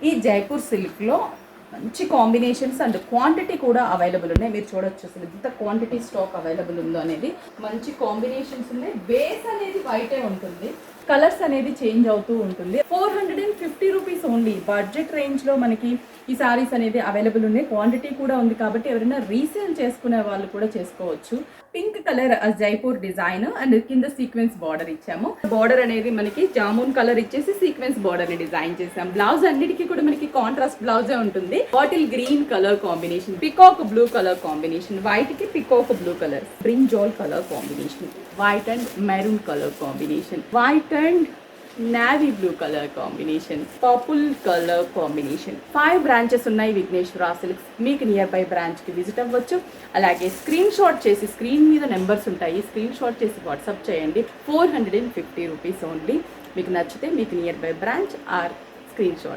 ఈ జైపూర్ సిల్క్లో మంచి కాంబినేషన్స్ అండ్ క్వాంటిటీ కూడా అవైలబుల్ ఉన్నాయి. మీరు చూడొచ్చు అసలు ఎంత క్వాంటిటీ స్టాక్ అవైలబుల్ ఉందో అనేది. మంచి కాంబినేషన్స్ ఉన్నాయి. బేస్ అనేది వైటే ఉంటుంది, కలర్స్ అనేది చేంజ్ అవుతూ ఉంటుంది. 450 రూపీస్ ఓన్లీ బడ్జెట్ రేంజ్లో మనకి ఈ సారీస్ అనేది అవైలబుల్ ఉన్నాయి. క్వాంటిటీ కూడా ఉంది కాబట్టి ఎవరైనా రీసేల్ చేసుకునే వాళ్ళు కూడా చేసుకోవచ్చు. Pink colour Jaipur design and కింద సీక్వెన్స్ బార్డర్ ఇచ్చాము. బార్డర్ అనేది మనకి జామున్ కలర్ ఇచ్చేసి సీక్వెన్స్ బార్డర్ ని డిజైన్ చేసాం. బ్లౌజ్ అన్నిటికీ కూడా మనకి కాంట్రాస్ట్ బ్లౌజే ఉంటుంది. Bottle green colour combination, peacock blue colour combination, white కి peacock blue colour, brinjal colour combination, white and maroon colour combination, white and navy blue colour combination, purple colour combination. 5 branches ఉన్నాయి Vigneshwara silks. మీకు nearby branch కి visit అవ్వచ్చు. అలాగే screen shot చేసి, screen మీద numbers ఉంటాయి, screen shot చేసి WhatsApp చేయండి. 450 రూపీస్ ఓన్లీ. మీకు నచ్చితే మీకు nearby branch or screen shot.